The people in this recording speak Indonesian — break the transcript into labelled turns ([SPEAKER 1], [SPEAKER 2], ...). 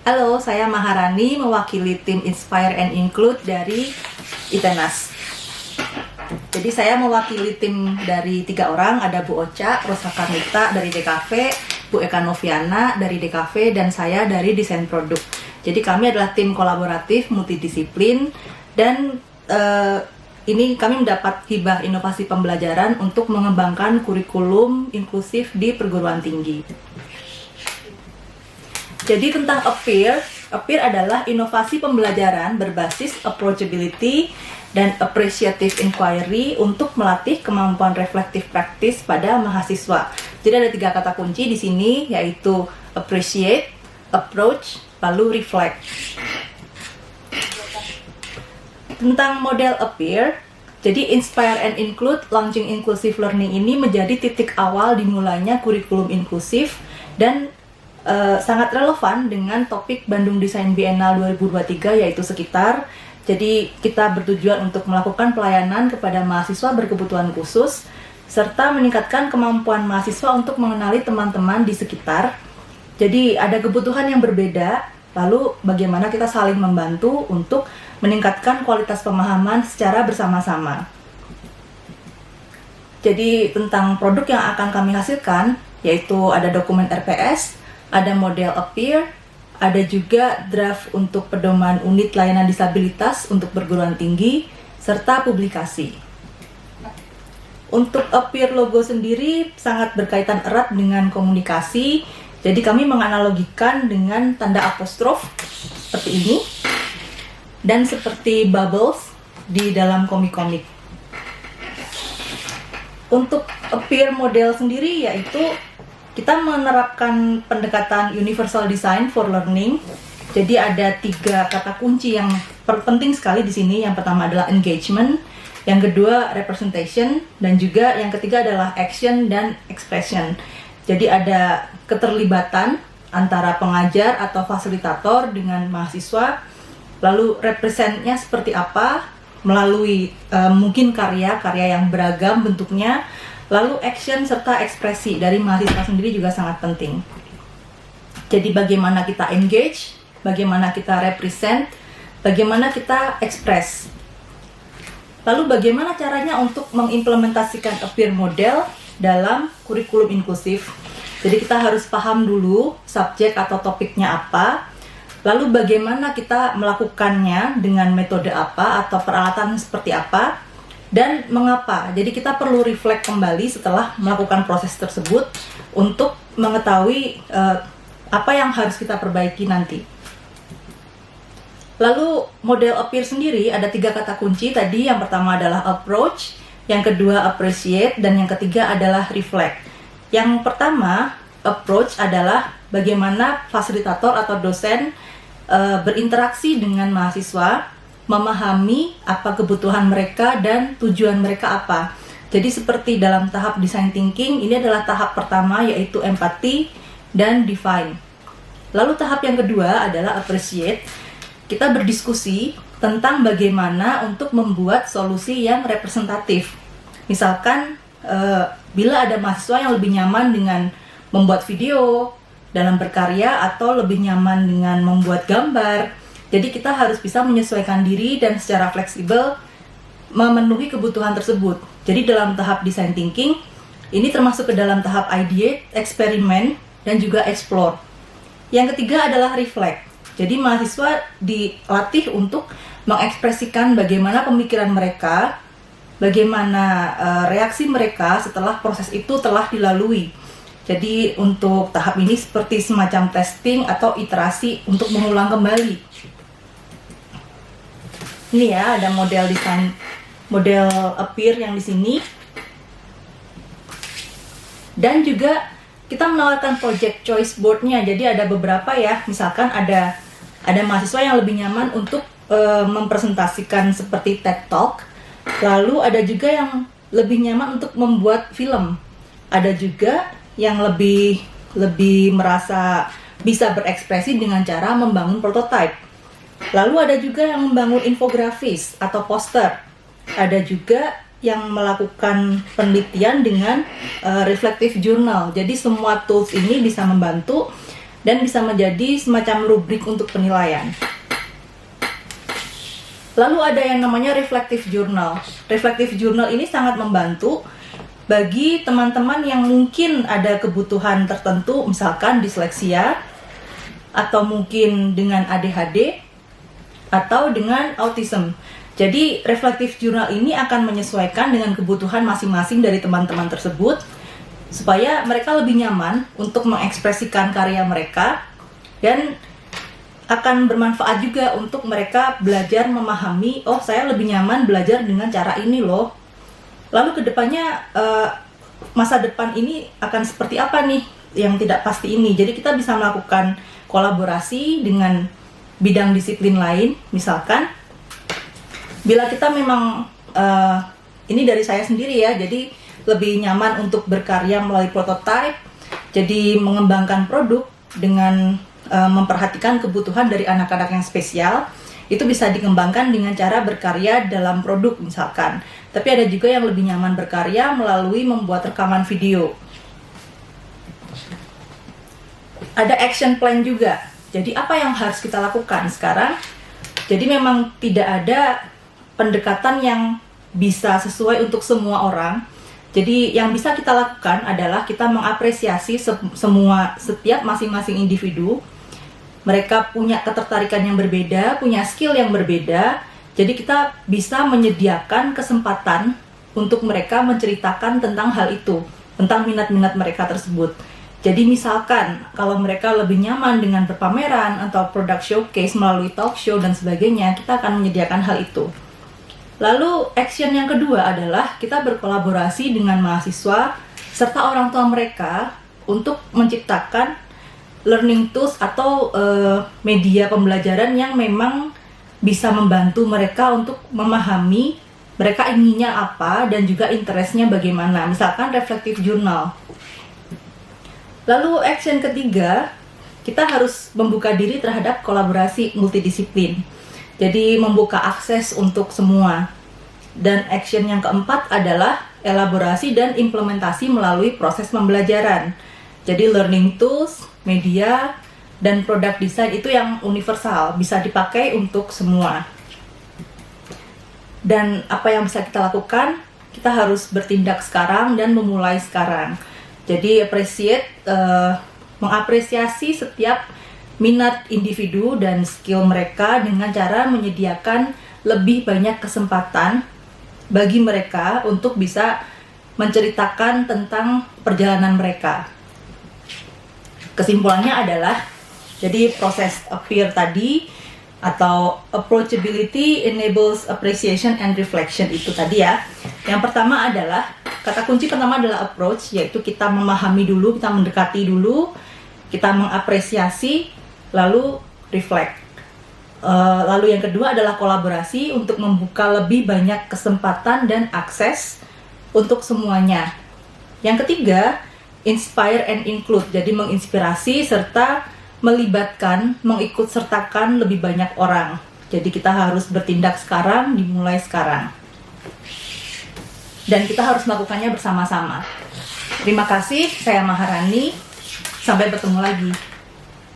[SPEAKER 1] Halo, saya Maharani mewakili tim Inspire and Include dari ITENAS. Jadi saya mewakili tim dari 3 orang, ada Bu Ocha, Rosa Karnita dari DKV, Bu Eka Noviana dari DKV, dan saya dari Desain Produk. Jadi kami adalah tim kolaboratif multidisiplin dan ini kami mendapat hibah inovasi pembelajaran untuk mengembangkan kurikulum inklusif di perguruan tinggi. Jadi tentang Appear adalah inovasi pembelajaran berbasis approachability dan appreciative inquiry untuk melatih kemampuan reflective practice pada mahasiswa. Jadi ada 3 kata kunci di sini, yaitu appreciate, approach, lalu reflect. Tentang model Appear, jadi Inspire and Include Launching Inclusive Learning ini menjadi titik awal dimulainya kurikulum inklusif dan sangat relevan dengan topik Bandung Design Biennale 2023, yaitu sekitar. Jadi kita bertujuan untuk melakukan pelayanan kepada mahasiswa berkebutuhan khusus serta meningkatkan kemampuan mahasiswa untuk mengenali teman-teman di sekitar. Jadi ada kebutuhan yang berbeda, lalu bagaimana kita saling membantu untuk meningkatkan kualitas pemahaman secara bersama-sama. Jadi tentang produk yang akan kami hasilkan, yaitu ada dokumen RPS, ada model Appear, ada juga draft untuk pedoman unit layanan disabilitas untuk perguruan tinggi, serta publikasi. Untuk Appear logo sendiri sangat berkaitan erat dengan komunikasi, jadi kami menganalogikan dengan tanda apostrof seperti ini, dan seperti bubbles di dalam komik-komik. Untuk Appear model sendiri yaitu kita menerapkan pendekatan universal design for learning. Jadi ada 3 kata kunci yang penting sekali di sini. Yang pertama adalah engagement, yang kedua representation, dan juga yang ketiga adalah action dan expression. Jadi ada keterlibatan antara pengajar atau fasilitator dengan mahasiswa. Lalu representnya seperti apa melalui mungkin karya yang beragam bentuknya. Lalu action serta ekspresi dari mahasiswa sendiri juga sangat penting. Jadi bagaimana kita engage, bagaimana kita represent, bagaimana kita express. Lalu bagaimana caranya untuk mengimplementasikan Appear model dalam kurikulum inklusif. Jadi kita harus paham dulu subjek atau topiknya apa. Lalu bagaimana kita melakukannya dengan metode apa atau peralatan seperti apa, dan mengapa. Jadi kita perlu reflect kembali setelah melakukan proses tersebut untuk mengetahui apa yang harus kita perbaiki nanti. Lalu model Appear sendiri ada 3 kata kunci tadi. Yang pertama adalah approach, yang kedua appreciate, dan yang ketiga adalah reflect. Yang pertama, approach adalah bagaimana fasilitator atau dosen berinteraksi dengan mahasiswa, memahami apa kebutuhan mereka dan tujuan mereka apa. Jadi seperti dalam tahap design thinking, ini adalah tahap pertama yaitu empathy dan define. Lalu tahap yang kedua adalah appreciate. Kita berdiskusi tentang bagaimana untuk membuat solusi yang representatif. Misalkan bila ada mahasiswa yang lebih nyaman dengan membuat video dalam berkarya atau lebih nyaman dengan membuat gambar. Jadi kita harus bisa menyesuaikan diri dan secara fleksibel memenuhi kebutuhan tersebut. Jadi dalam tahap design thinking, ini termasuk ke dalam tahap ideate, eksperimen, dan juga explore. Yang ketiga adalah reflect. Jadi mahasiswa dilatih untuk mengekspresikan bagaimana pemikiran mereka, bagaimana reaksi mereka setelah proses itu telah dilalui. Jadi untuk tahap ini seperti semacam testing atau iterasi untuk mengulang kembali. Ini ya, ada model desain, model Appear yang di sini. Dan juga kita menawarkan project choice board-nya. Jadi ada beberapa ya, misalkan ada mahasiswa yang lebih nyaman untuk mempresentasikan seperti TED Talk. Lalu ada juga yang lebih nyaman untuk membuat film. Ada juga yang lebih merasa bisa berekspresi dengan cara membangun prototype. Lalu ada juga yang membangun infografis atau poster. Ada juga yang melakukan penelitian dengan reflective journal. Jadi semua tools ini bisa membantu dan bisa menjadi semacam rubrik untuk penilaian. Lalu ada yang namanya reflective journal. Reflective journal ini sangat membantu bagi teman-teman yang mungkin ada kebutuhan tertentu, misalkan disleksia, atau mungkin dengan ADHD, atau dengan autism. Jadi reflective journal ini akan menyesuaikan dengan kebutuhan masing-masing dari teman-teman tersebut, supaya mereka lebih nyaman untuk mengekspresikan karya mereka, dan akan bermanfaat juga untuk mereka belajar memahami, oh saya lebih nyaman belajar dengan cara ini loh. Lalu kedepannya masa depan ini akan seperti apa nih yang tidak pasti ini. Jadi kita bisa melakukan kolaborasi dengan bidang disiplin lain. Misalkan bila kita memang ini dari saya sendiri ya, jadi lebih nyaman untuk berkarya melalui prototype, jadi mengembangkan produk dengan memperhatikan kebutuhan dari anak-anak yang spesial, itu bisa dikembangkan dengan cara berkarya dalam produk misalkan. Tapi ada juga yang lebih nyaman berkarya melalui membuat rekaman video. Ada action plan juga. Jadi apa yang harus kita lakukan sekarang? Jadi memang tidak ada pendekatan yang bisa sesuai untuk semua orang. Jadi yang bisa kita lakukan adalah kita mengapresiasi setiap masing-masing individu. Mereka punya ketertarikan yang berbeda, punya skill yang berbeda. Jadi kita bisa menyediakan kesempatan untuk mereka menceritakan tentang hal itu, tentang minat-minat mereka tersebut. Jadi misalkan kalau mereka lebih nyaman dengan berpameran atau product showcase melalui talk show dan sebagainya, kita akan menyediakan hal itu. Lalu action yang kedua adalah kita berkolaborasi dengan mahasiswa serta orang tua mereka untuk menciptakan learning tools atau media pembelajaran yang memang bisa membantu mereka untuk memahami mereka inginnya apa dan juga interestnya bagaimana. Misalkan reflective journal. Lalu action ketiga, kita harus membuka diri terhadap kolaborasi multidisiplin. Jadi membuka akses untuk semua. Dan action yang keempat adalah elaborasi dan implementasi melalui proses pembelajaran. Jadi learning tools, media, dan product design itu yang universal, bisa dipakai untuk semua. Dan apa yang bisa kita lakukan? Kita harus bertindak sekarang dan memulai sekarang. Jadi mengapresiasi setiap minat individu dan skill mereka dengan cara menyediakan lebih banyak kesempatan bagi mereka untuk bisa menceritakan tentang perjalanan mereka. Kesimpulannya adalah, jadi proses appear tadi atau approachability enables appreciation and reflection itu tadi ya. Yang pertama adalah, kata kunci pertama adalah approach, yaitu kita memahami dulu, kita mendekati dulu, kita mengapresiasi, lalu reflect. Lalu yang kedua adalah kolaborasi untuk membuka lebih banyak kesempatan dan akses untuk semuanya. Yang ketiga, inspire and include, jadi menginspirasi serta melibatkan, mengikutsertakan lebih banyak orang. Jadi kita harus bertindak sekarang, dimulai sekarang. Dan kita harus melakukannya bersama-sama. Terima kasih, saya Maharani. Sampai bertemu lagi.